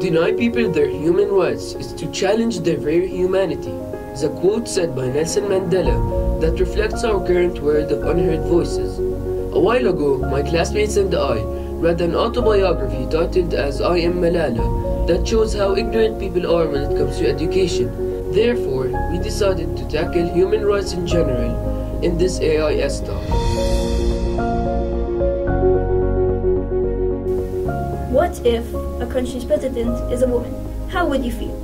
deny people their human rights is to challenge their very humanity, is a quote said by Nelson Mandela that reflects our current world of unheard voices. A while ago, my classmates and I read an autobiography titled as I Am Malala that shows how ignorant people are when it comes to education. Therefore, we decided to tackle human rights in general in this AIS talk. What if a country's president is a woman? How would you feel?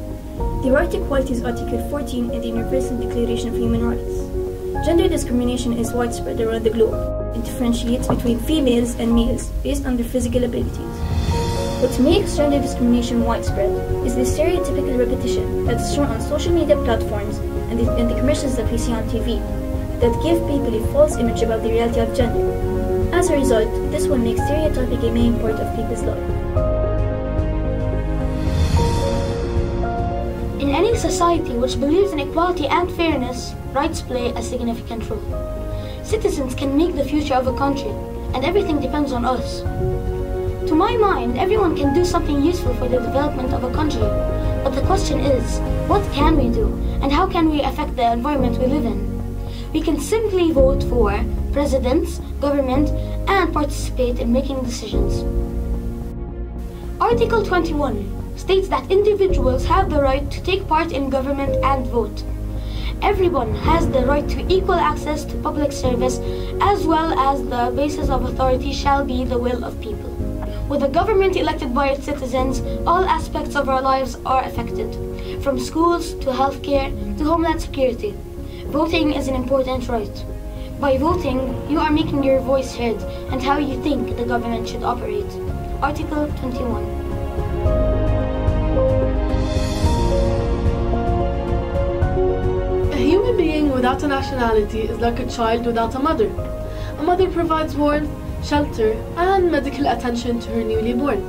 The right equality is Article 14 in the Universal Declaration of Human Rights. Gender discrimination is widespread around the globe and differentiates between females and males based on their physical abilities. What makes gender discrimination widespread is the stereotypical repetition that is shown on social media platforms and the commercials that we see on TV that give people a false image about the reality of gender. As a result, this will make stereotyping a main part of people's lives. In any society which believes in equality and fairness, rights play a significant role. Citizens can make the future of a country, and everything depends on us. To my mind, everyone can do something useful for the development of a country. But the question is, what can we do, and how can we affect the environment we live in? We can simply vote for presidents, government, and participate in making decisions. Article 21 states that individuals have the right to take part in government and vote. Everyone has the right to equal access to public service, as well as the basis of authority shall be the will of people. With a government elected by its citizens, all aspects of our lives are affected, from schools to healthcare to homeland security. Voting is an important right. By voting, you are making your voice heard and how you think the government should operate. Article 21. A human being without a nationality is like a child without a mother. A mother provides warmth, shelter, and medical attention to her newly born.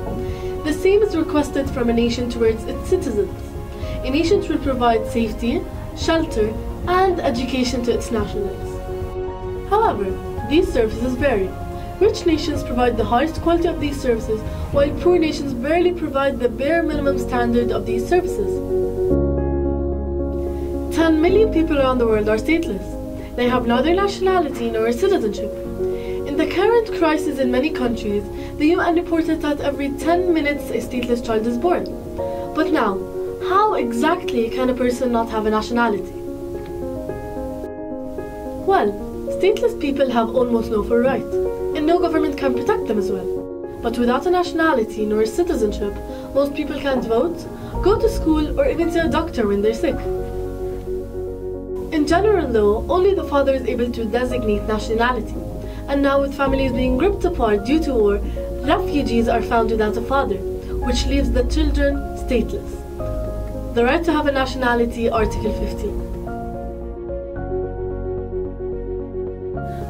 The same is requested from a nation towards its citizens. A nation should provide safety, shelter, and education to its nationals. However, these services vary. Rich nations provide the highest quality of these services, while poor nations barely provide the bare minimum standard of these services. 10 million people around the world are stateless. They have neither nationality nor citizenship. In the current crisis in many countries, the UN reported that every 10 minutes a stateless child is born. But now, how exactly can a person not have a nationality? Well, stateless people have almost no full right, and no government can protect them as well. But without a nationality nor citizenship, most people can't vote, go to school, or even see a doctor when they're sick. In general though, only the father is able to designate nationality. And now with families being ripped apart due to war, refugees are found without a father, which leaves the children stateless. The right to have a nationality, Article 15.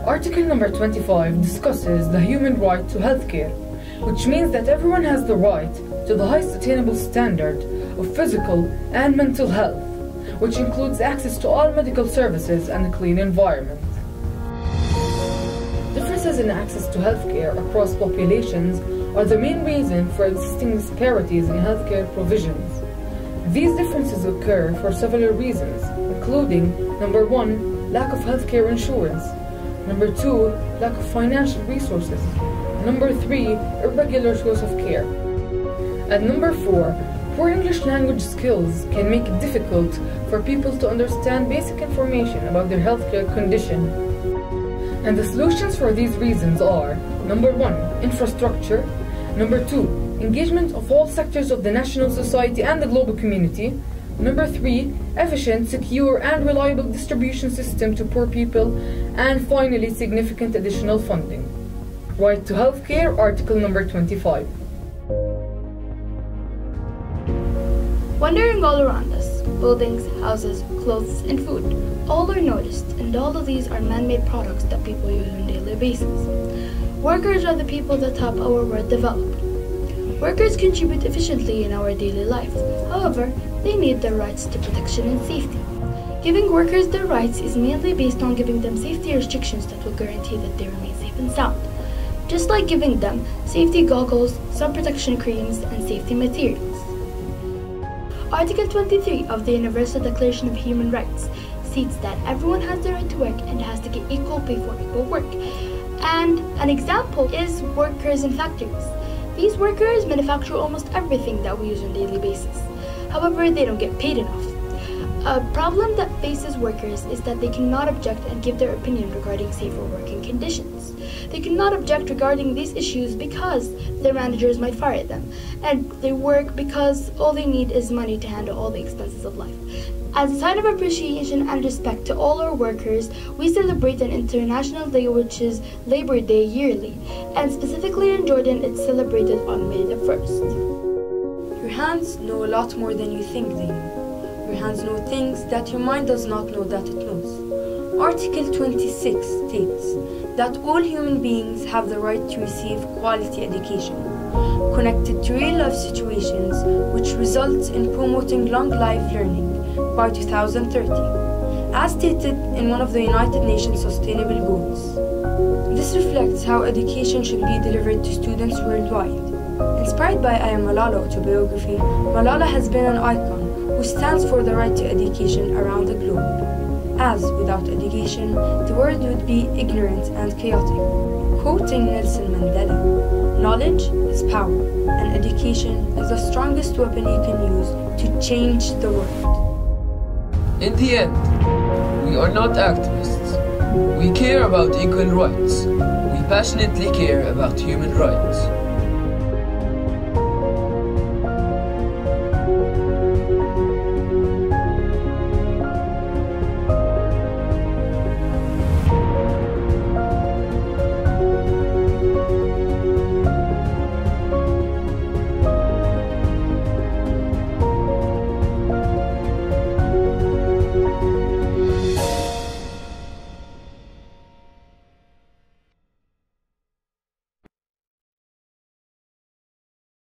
Article number 25 discusses the human right to healthcare, which means that everyone has the right to the highest attainable standard of physical and mental health, which includes access to all medical services and a clean environment. Differences in access to healthcare across populations are the main reason for existing disparities in healthcare provisions. These differences occur for several reasons, including number 1, lack of healthcare insurance, number 2, lack of financial resources, number 3, irregular source of care, and number 4, poor English language skills can make it difficult for people to understand basic information about their healthcare condition. And the solutions for these reasons are number 1, infrastructure, number 2, engagement of all sectors of the national society and the global community, number 3, efficient, secure, and reliable distribution system to poor people, and finally, significant additional funding. Right to healthcare, Article number 25. Wandering all around us, buildings, houses, clothes, and food, all are noticed, and all of these are man-made products that people use on a daily basis. Workers are the people that help our world develop. Workers contribute efficiently in our daily life. However, they need their rights to protection and safety. Giving workers their rights is mainly based on giving them safety restrictions that will guarantee that they remain safe and sound. Just like giving them safety goggles, sun protection creams, and safety materials. Article 23 of the Universal Declaration of Human Rights states that everyone has the right to work and has to get equal pay for equal work. And an example is workers in factories. These workers manufacture almost everything that we use on a daily basis. However, they don't get paid enough. A problem that faces workers is that they cannot object and give their opinion regarding safer working conditions. They cannot object regarding these issues because their managers might fire them, and they work because all they need is money to handle all the expenses of life. As a sign of appreciation and respect to all our workers, we celebrate an international day which is Labor Day yearly, and specifically in Jordan it's celebrated on May the 1st. Your hands know a lot more than you think they know. Your hands know things that your mind does not know that it knows. Article 26 states that all human beings have the right to receive quality education, connected to real-life situations, which results in promoting long-life learning by 2030, as stated in one of the United Nations Sustainable Goals. This reflects how education should be delivered to students worldwide. Inspired by I Am Malala autobiography, Malala has been an icon who stands for the right to education around the globe. As without education, the world would be ignorant and chaotic. Quoting Nelson Mandela, knowledge is power, and education is the strongest weapon you can use to change the world. In the end, we are not activists. We care about equal rights. We passionately care about human rights.